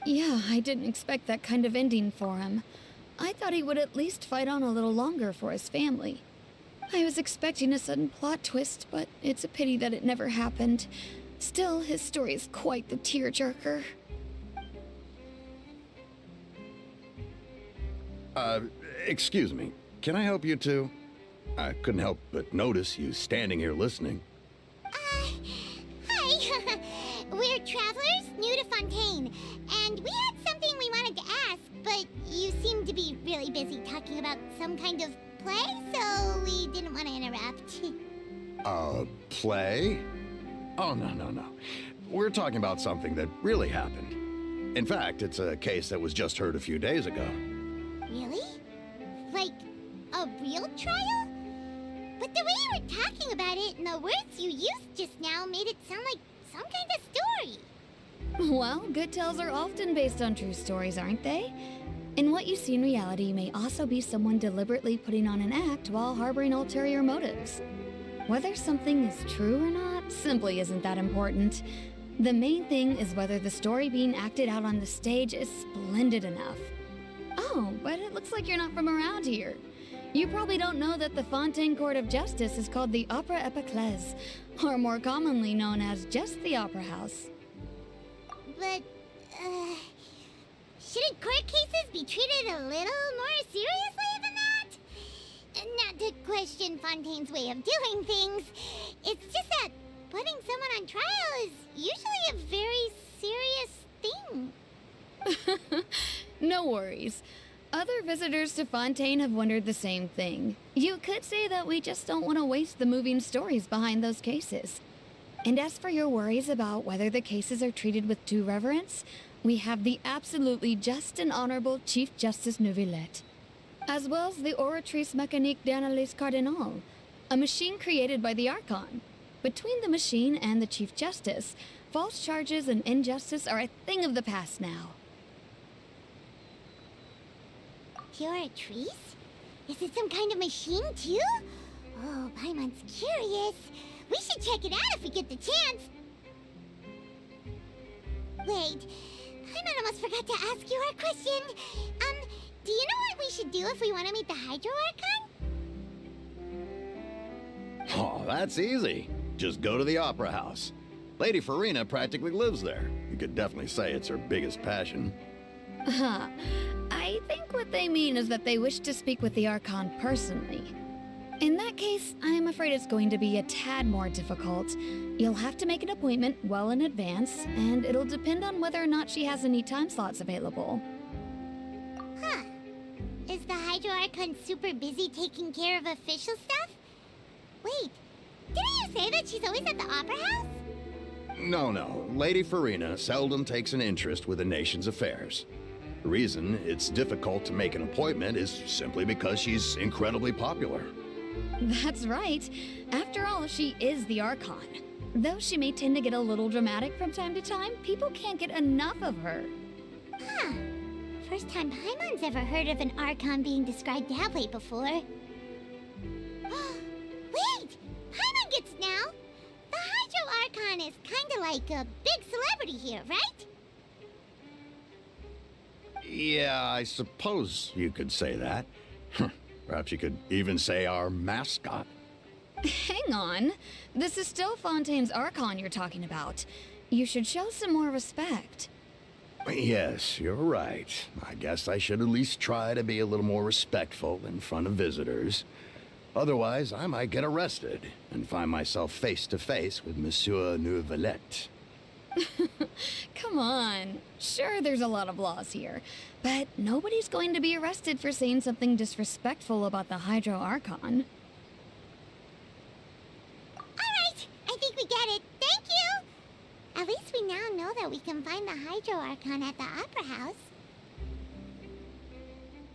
Yeah, I didn't expect that kind of ending for him. I thought he would at least fight on a little longer for his family. I was expecting a sudden plot twist, but it's a pity that it never happened. Still, his story is quite the tearjerker. Excuse me. Can I help you two? I couldn't help but notice you standing here listening. Hi. We're travelers new to Fontaine, and we had something we wanted to ask, but you seem to be really busy talking about some kind of play, so we didn't want to interrupt. Play? Oh, no. We're talking about something that really happened. In fact, it's a case that was just heard a few days ago. Really? Like, a real trial? But the way you were talking about it and the words you used just now made it sound like some kind of story. Well, good tales are often based on true stories, aren't they? And what you see in reality may also be someone deliberately putting on an act while harboring ulterior motives. Whether something is true or not simply isn't that important. The main thing is whether the story being acted out on the stage is splendid enough. Oh, but it looks like you're not from around here. You probably don't know that the Fontaine Court of Justice is called the Opera Epiclese, or more commonly known as just the Opera House. But, shouldn't court cases be treated a little more seriously than that? Not to question Fontaine's way of doing things. It's just that putting someone on trial is usually a very serious thing. No worries. Other visitors to Fontaine have wondered the same thing. You could say that we just don't want to waste the moving stories behind those cases. And as for your worries about whether the cases are treated with due reverence, we have the absolutely just and honorable Chief Justice Neuvillette, as well as the Oratrice Mécanique d'Analyse Cardinal, a machine created by the Archon. Between the machine and the Chief Justice, false charges and injustice are a thing of the past now. Oratrice? Is it some kind of machine, too? Oh, Paimon's curious. We should check it out if we get the chance. Wait, Paimon almost forgot to ask you our question. Do you know what we should do if we want to meet the Hydro Archon? Oh, that's easy. Just go to the Opera House. Lady Farina practically lives there. You could definitely say it's her biggest passion. Huh. I think what they mean is that they wish to speak with the Archon personally. In that case, I'm afraid it's going to be a tad more difficult. You'll have to make an appointment well in advance, and it'll depend on whether or not she has any time slots available. Huh. Is the Hydro Archon super busy taking care of official stuff? Wait, didn't you say that she's always at the Opera House? No. Lady Farina seldom takes an interest with the nation's affairs. The reason it's difficult to make an appointment is simply because she's incredibly popular. That's right. After all, she is the Archon. Though she may tend to get a little dramatic from time to time, people can't get enough of her. Huh. First time Paimon's ever heard of an Archon being described that way before. Wait! Paimon gets now! The Hydro Archon is kinda like a big celebrity here, right? Yeah, I suppose you could say that. Perhaps you could even say our mascot. Hang on. This is still Fontaine's Archon you're talking about. You should show some more respect. Yes, you're right. I guess I should at least try to be a little more respectful in front of visitors. Otherwise, I might get arrested and find myself face to face with Monsieur Neuvillette. Come on. Sure, there's a lot of laws here, but nobody's going to be arrested for saying something disrespectful about the Hydro Archon. Alright, I think we get it. Thank you! At least we now know that we can find the Hydro Archon at the Opera House.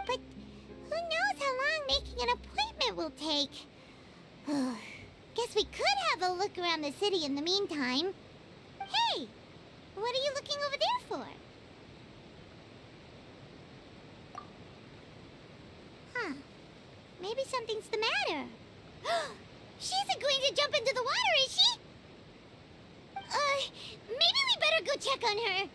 But who knows how long making an appointment will take? Guess we could have a look around the city in the meantime. Hey! What are you looking over there for? Huh. Maybe something's the matter. She isn't going to jump into the water, is she? Maybe we better go check on her.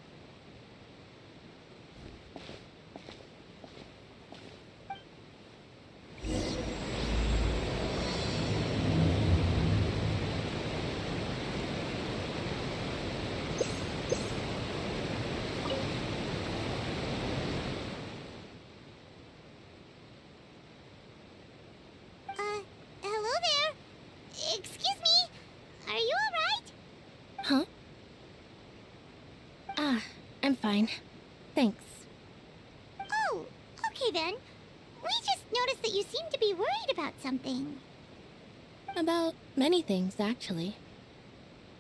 I'm fine. Thanks. Oh, okay then. We just noticed that you seem to be worried about something. About many things, actually.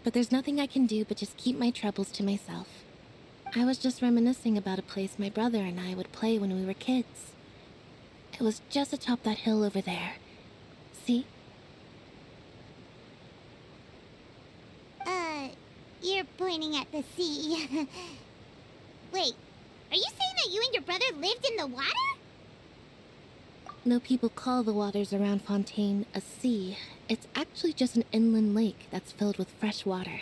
But there's nothing I can do but just keep my troubles to myself. I was just reminiscing about a place my brother and I would play when we were kids. It was just atop that hill over there. See? You're pointing at the sea. Wait, are you saying that you and your brother lived in the water? Though people call the waters around Fontaine a sea, it's actually just an inland lake that's filled with fresh water.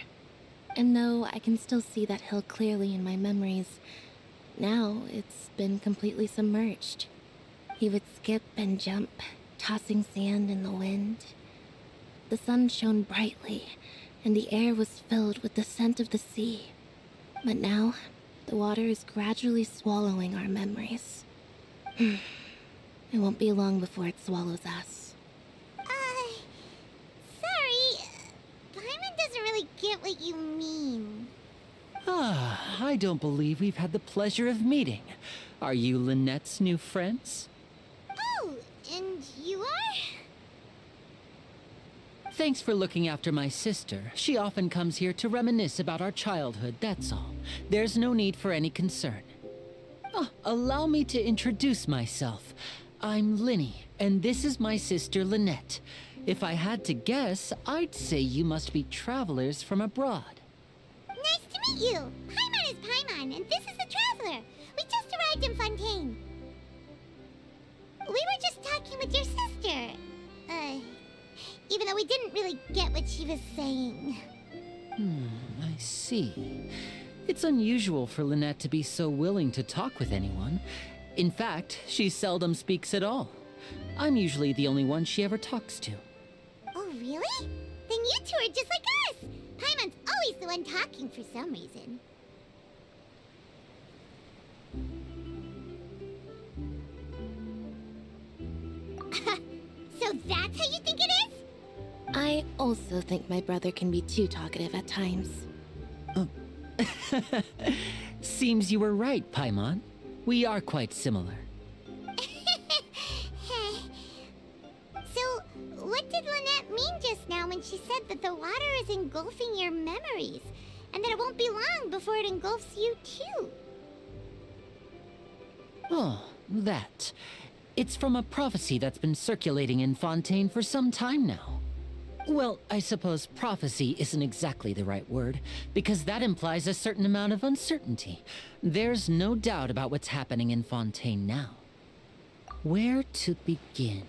And no, I can still see that hill clearly in my memories. Now, it's been completely submerged. He would skip and jump, tossing sand in the wind. The sun shone brightly, and the air was filled with the scent of the sea. But now, the water is gradually swallowing our memories. It won't be long before it swallows us. Sorry. Paimon doesn't really get what you mean. I don't believe we've had the pleasure of meeting. Are you Lynette's new friends? Oh, and you are? Thanks for looking after my sister. She often comes here to reminisce about our childhood, that's all. There's no need for any concern. Allow me to introduce myself. I'm Linny, and this is my sister Lynette. If I had to guess, I'd say you must be travelers from abroad. Nice to meet you. Paimon is Paimon, and this is the Traveler. We just arrived in Fontaine. We were just talking with your sister. Even though we didn't really get what she was saying. I see. It's unusual for Lynette to be so willing to talk with anyone. In fact, she seldom speaks at all. I'm usually the only one she ever talks to. Oh, really? Then you two are just like us. Paimon's always the one talking for some reason. So that's how you think it is? I also think my brother can be too talkative at times. Seems you were right, Paimon. We are quite similar. So, what did Lynette mean just now when she said that the water is engulfing your memories, and that it won't be long before it engulfs you too? Oh, that. It's from a prophecy that's been circulating in Fontaine for some time now. Well, I suppose prophecy isn't exactly the right word, because that implies a certain amount of uncertainty. There's no doubt about what's happening in Fontaine now. Where to begin?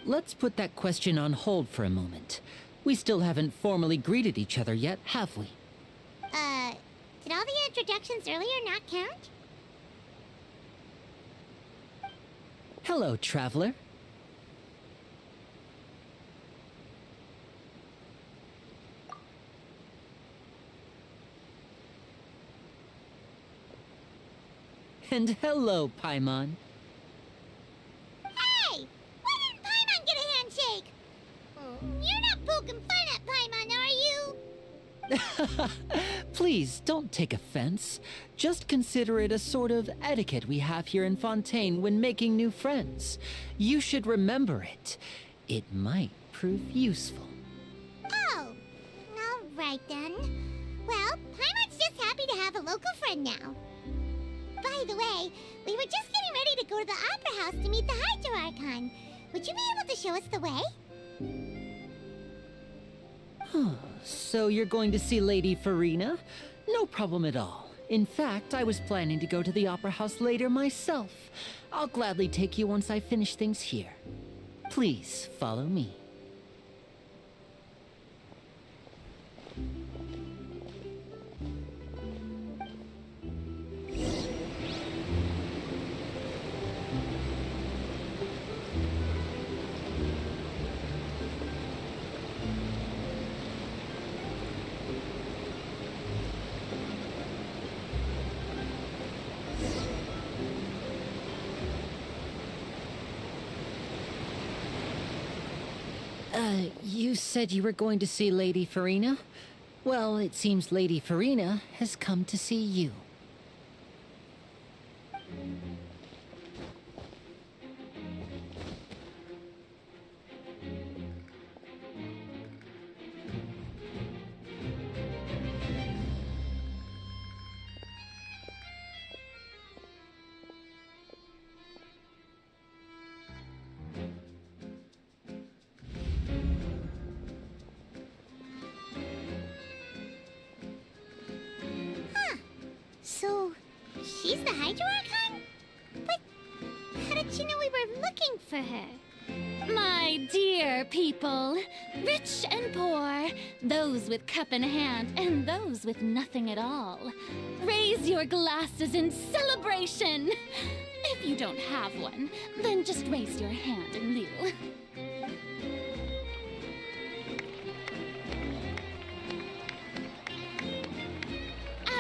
Let's put that question on hold for a moment. We still haven't formally greeted each other yet, have we? Did all the introductions earlier not count? Hello, traveler. And hello, Paimon. Hey! Why didn't Paimon get a handshake? You're not poking fun at Paimon, are you? Please, don't take offense. Just consider it a sort of etiquette we have here in Fontaine when making new friends. You should remember it. It might prove useful. Oh, all right then. Well, Paimon's just happy to have a local friend now. By the way, we were just getting ready to go to the Opera House to meet the Hydro Archon. Would you be able to show us the way? So you're going to see Lady Farina? No problem at all. In fact, I was planning to go to the Opera House later myself. I'll gladly take you once I finish things here. Please, follow me. You said you were going to see Lady Farina? Well, it seems Lady Farina has come to see you. So, she's the Hydro Archon? But how did she know we were looking for her? My dear people, rich and poor, those with cup in hand and those with nothing at all, raise your glasses in celebration. If you don't have one, then just raise your hand in lieu.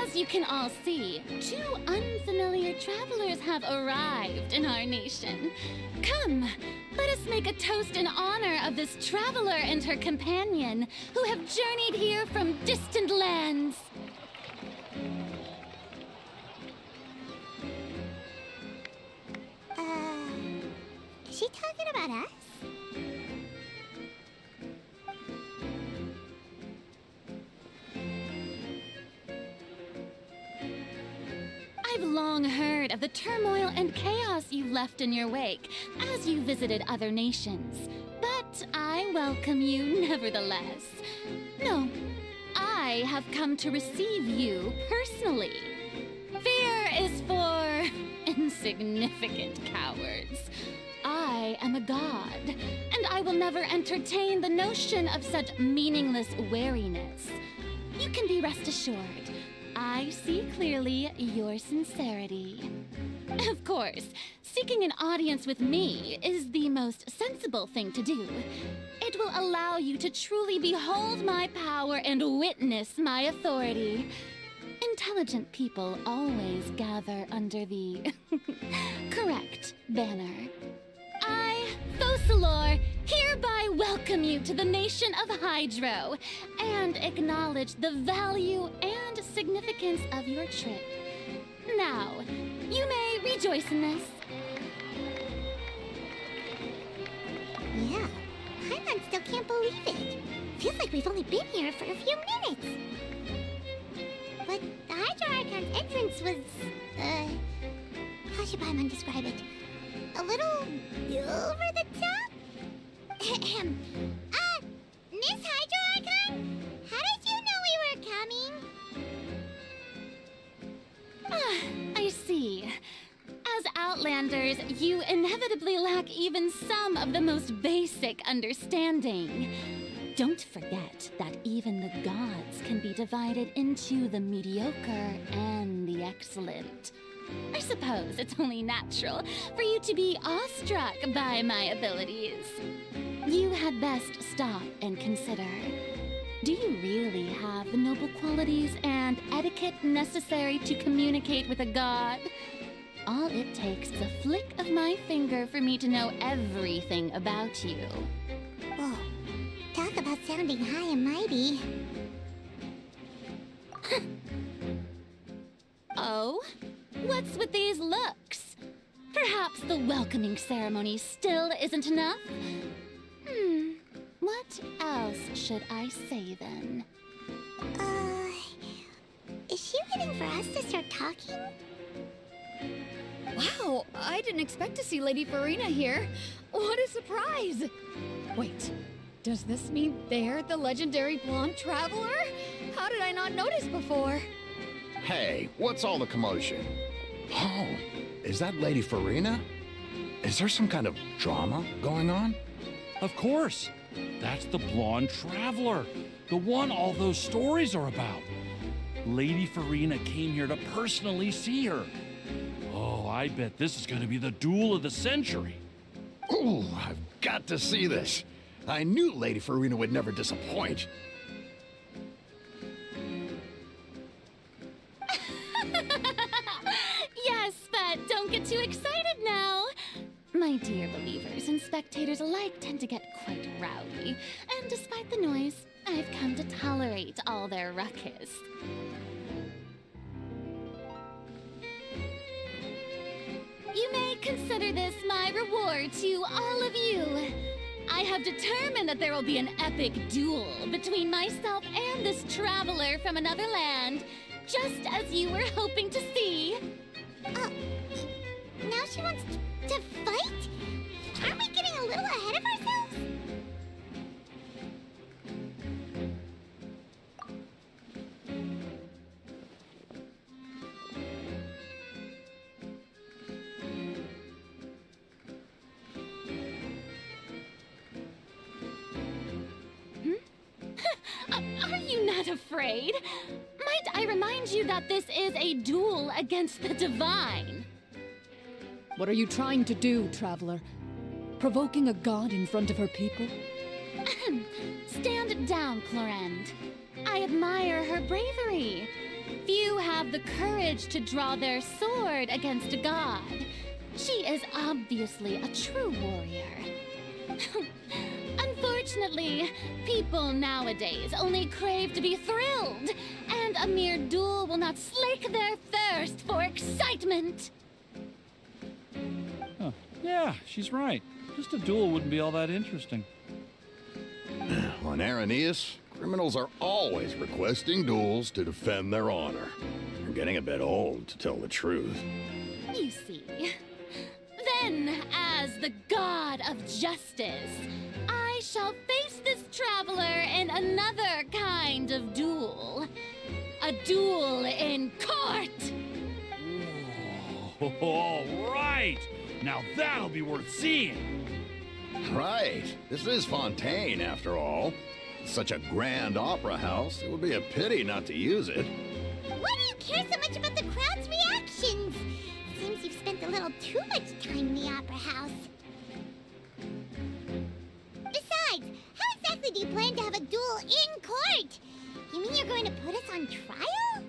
As you can all see, two unfamiliar travelers have arrived in our nation. Come, let us make a toast in honor of this traveler and her companion who have journeyed here from distant lands. Is she talking about us? I've long heard of the turmoil and chaos you've left in your wake as you visited other nations. But I welcome you nevertheless. No, I have come to receive you personally. Fear is for insignificant cowards. I am a god, and I will never entertain the notion of such meaningless wariness. You can be rest assured. I see clearly your sincerity. Of course, seeking an audience with me is the most sensible thing to do. It will allow you to truly behold my power and witness my authority. Intelligent people always gather under the correct banner. I, Focalor, hereby welcome you to the nation of Hydro and acknowledge the value and significance of your trip. Now, you may rejoice in this. Yeah, Paimon still can't believe it. Feels like we've only been here for a few minutes. But the Hydro Archon's entrance was, how should Paimon describe it? A little over the top? Ahem. Miss Hydro Archon? How did you know we were coming? I see. As Outlanders, you inevitably lack even some of the most basic understanding. Don't forget that even the gods can be divided into the mediocre and the excellent. I suppose it's only natural for you to be awestruck by my abilities. You had best stop and consider. Do you really have the noble qualities and etiquette necessary to communicate with a god? All it takes is a flick of my finger for me to know everything about you. Whoa, talk about sounding high and mighty. Oh? What's with these looks? Perhaps the welcoming ceremony still isn't enough? What else should I say then? Is she waiting for us to start talking? Wow, I didn't expect to see Lady Farina here. What a surprise! Wait, does this mean they're the legendary blonde traveler? How did I not notice before? Hey, what's all the commotion? Oh, is that Lady Farina? Is there some kind of drama going on? Of course. That's the blonde traveler, the one all those stories are about. Lady Farina came here to personally see her. Oh, I bet this is going to be the duel of the century. Ooh, I've got to see this. I knew Lady Farina would never disappoint. Yes, but don't get too excited now. My dear believers and spectators alike tend to get quite rowdy, and despite the noise, I've come to tolerate all their ruckus. You may consider this my reward to all of you. I have determined that there will be an epic duel between myself and this traveler from another land, just as you were hoping to see. Now she wants to fight? Aren't we getting a little ahead of ourselves? Are you not afraid? Might I remind you that this is a duel against the divine? What are you trying to do, traveler? Provoking a god in front of her people? Stand down, Clorend. I admire her bravery. Few have the courage to draw their sword against a god. She is obviously a true warrior. Unfortunately, people nowadays only crave to be thrilled, and a mere duel will not slake their thirst for excitement. Huh. Yeah, she's right. Just a duel wouldn't be all that interesting. On Araneus, criminals are always requesting duels to defend their honor. They're getting a bit old, to tell the truth. You see. Then, as the god of justice, I shall face this traveler in another kind of duel. A duel in court! All right! Now that'll be worth seeing! Right. This is Fontaine, after all. It's such a grand opera house, it would be a pity not to use it. Why do you care so much about the crowd's reactions? Seems you've spent a little too much time in the opera house. Besides, how exactly do you plan to have a duel in court? You mean you're going to put us on trial?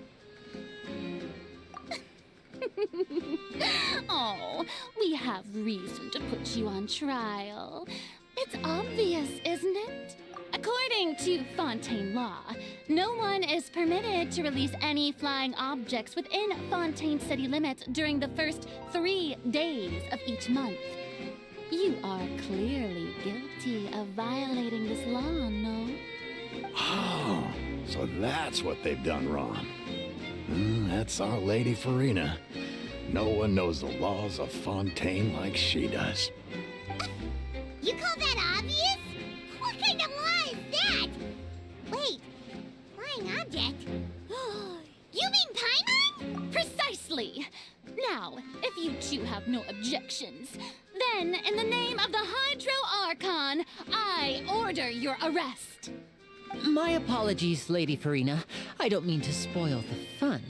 Oh, we have reason to put you on trial. It's obvious, isn't it? According to Fontaine law, no one is permitted to release any flying objects within Fontaine city limits during the first 3 days of each month. You are clearly guilty of violating this law, no? Oh, so that's what they've done wrong. That's our Lady Farina. No one knows the laws of Fontaine like she does. You call that obvious? What kind of law is that? Wait, flying object? You mean Paimon? Precisely! Now, if you two have no objections, then in the name of the Hydro Archon, I order your arrest. My apologies, Lady Farina. I don't mean to spoil the fun.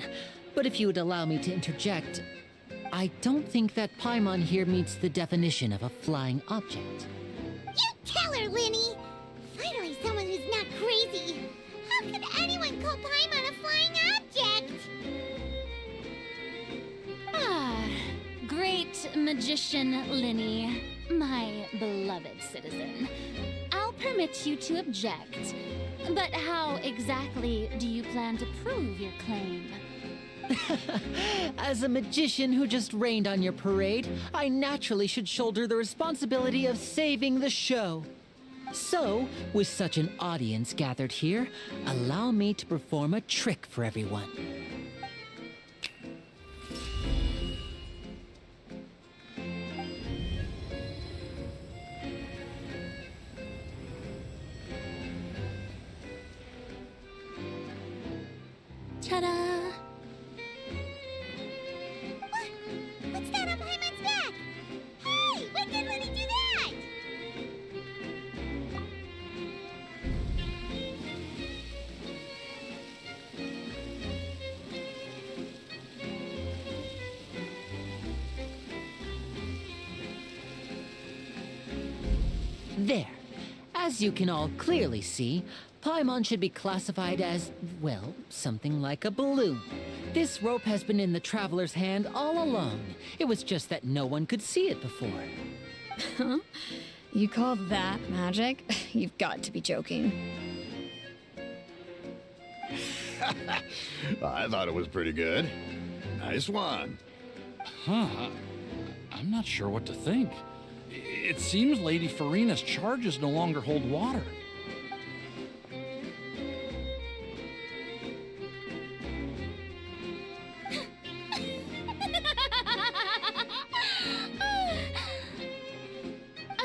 But if you would allow me to interject, I don't think that Paimon here meets the definition of a flying object. You tell her, Linny! Finally someone who's not crazy. How could anyone call Paimon a flying object? Ah, great magician Linny, my beloved citizen. I'll permit you to object. But how exactly do you plan to prove your claim? As a magician who just rained on your parade, I naturally should shoulder the responsibility of saving the show. So, with such an audience gathered here, allow me to perform a trick for everyone. Ta-da! What's that on Paimon's back? Hey, when did Linny do that? There. As you can all clearly see, Paimon should be classified as, well, something like a balloon. This rope has been in the traveler's hand all along. It was just that no one could see it before. Huh? You call that magic? You've got to be joking. I thought it was pretty good. Nice one. Huh. I'm not sure what to think. It seems Lady Farina's charges no longer hold water.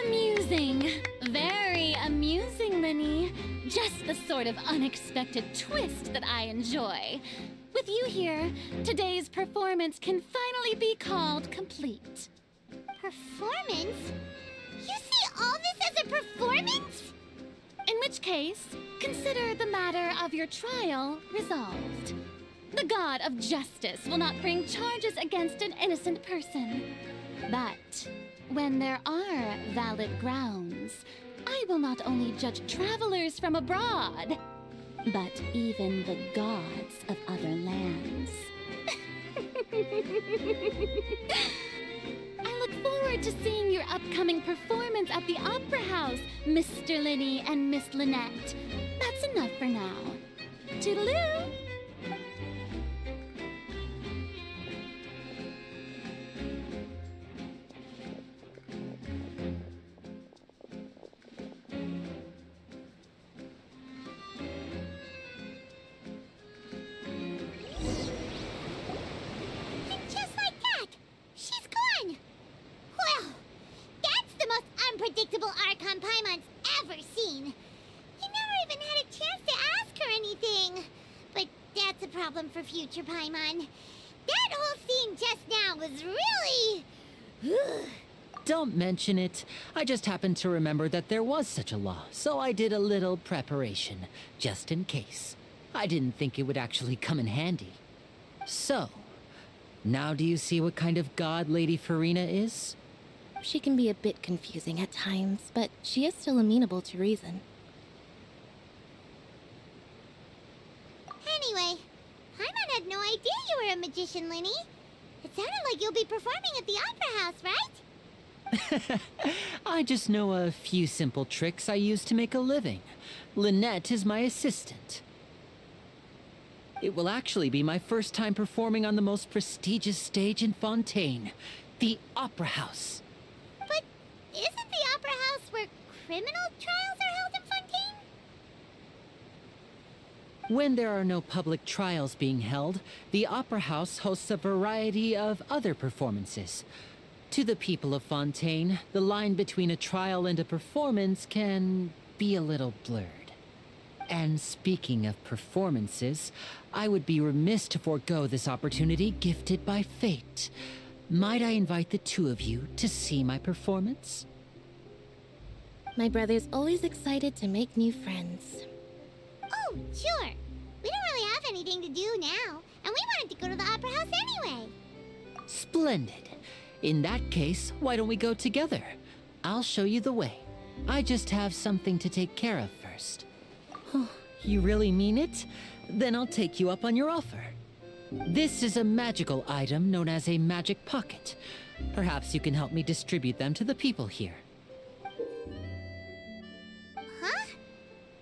Amusing. Very amusing, Linny. Just the sort of unexpected twist that I enjoy. With you here, today's performance can finally be called complete. Performance? You see all this as a performance? In which case, consider the matter of your trial resolved. The god of justice will not bring charges against an innocent person. But when there are valid grounds, I will not only judge travelers from abroad, but even the gods of other lands. I look forward to seeing your upcoming performance at the Opera House, Mr. Linny and Miss Lynette. That's enough for now. Toodaloo! And just like that, she's gone. Well, that's the most unpredictable Archon Paimon's ever seen. He never even had a chance to ask her anything. But that's a problem for future Paimon. That whole scene just now was really... Don't mention it. I just happened to remember that there was such a law, so I did a little preparation, just in case. I didn't think it would actually come in handy. So, now do you see what kind of god Lady Farina is? She can be a bit confusing at times, but she is still amenable to reason. Anyway, Paimon had no idea you were a magician, Linny. It sounded like you'll be performing at the Opera House, right? I just know a few simple tricks I use to make a living. Lynette is my assistant. It will actually be my first time performing on the most prestigious stage in Fontaine, the Opera House. But isn't the Opera House where criminal trials are held in Fontaine? When there are no public trials being held, the Opera House hosts a variety of other performances. To the people of Fontaine, the line between a trial and a performance can be a little blurred. And speaking of performances, I would be remiss to forego this opportunity gifted by fate. Might I invite the two of you to see my performance? My brother's always excited to make new friends. Oh, sure. We don't really have anything to do now, and we wanted to go to the Opera House anyway. Splendid. In that case, why don't we go together? I'll show you the way. I just have something to take care of first. You really mean it? Then I'll take you up on your offer. This is a magical item known as a magic pocket. Perhaps you can help me distribute them to the people here. Huh?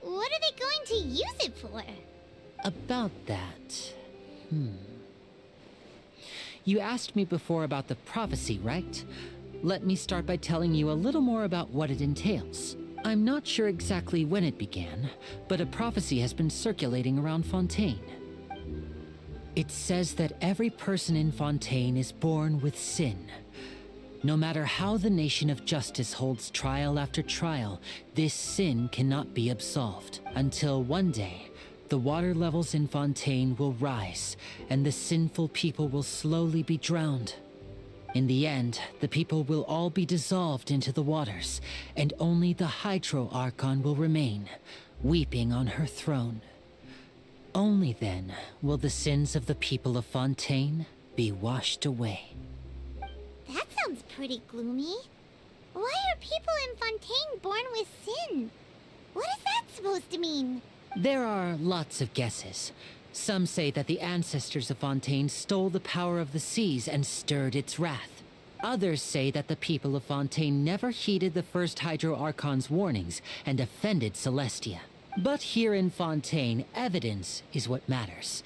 What are they going to use it for? About that... You asked me before about the prophecy, right? Let me start by telling you a little more about what it entails. I'm not sure exactly when it began, but a prophecy has been circulating around Fontaine. It says that every person in Fontaine is born with sin. No matter how the nation of justice holds trial after trial, this sin cannot be absolved until one day, the water levels in Fontaine will rise, and the sinful people will slowly be drowned. In the end, the people will all be dissolved into the waters, and only the Hydro Archon will remain, weeping on her throne. Only then will the sins of the people of Fontaine be washed away. That sounds pretty gloomy. Why are people in Fontaine born with sin? What is that supposed to mean? There are lots of guesses. Some say that the ancestors of Fontaine stole the power of the seas and stirred its wrath. Others say that the people of Fontaine never heeded the first Hydro Archon's warnings and offended Celestia. But here in Fontaine, evidence is what matters.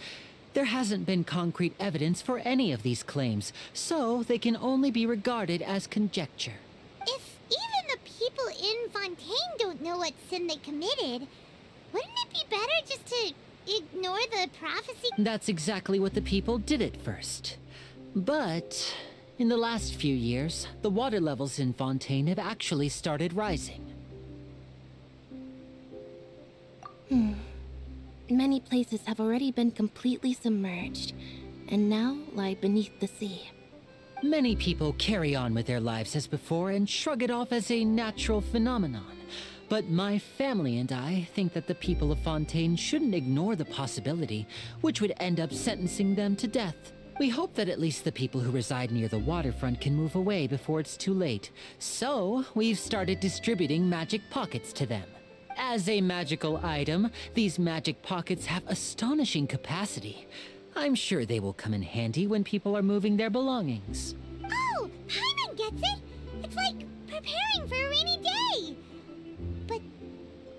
There hasn't been concrete evidence for any of these claims, so they can only be regarded as conjecture. If even the people in Fontaine don't know what sin they committed, wouldn't it be better just to ignore the prophecy? That's exactly what the people did at first. But in the last few years, the water levels in Fontaine have actually started rising. Many places have already been completely submerged, and now lie beneath the sea. Many people carry on with their lives as before and shrug it off as a natural phenomenon. But my family and I think that the people of Fontaine shouldn't ignore the possibility, which would end up sentencing them to death. We hope that at least the people who reside near the waterfront can move away before it's too late. So, we've started distributing magic pockets to them. As a magical item, these magic pockets have astonishing capacity. I'm sure they will come in handy when people are moving their belongings. Oh, Paimon gets it! It's like preparing for a rainy day! But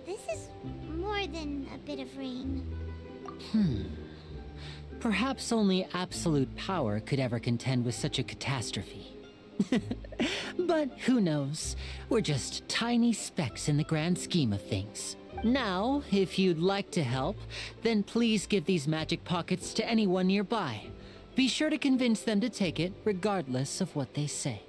this is more than a bit of rain. Perhaps only absolute power could ever contend with such a catastrophe. But who knows? We're just tiny specks in the grand scheme of things. Now, if you'd like to help, then please give these magic pockets to anyone nearby. Be sure to convince them to take it, regardless of what they say.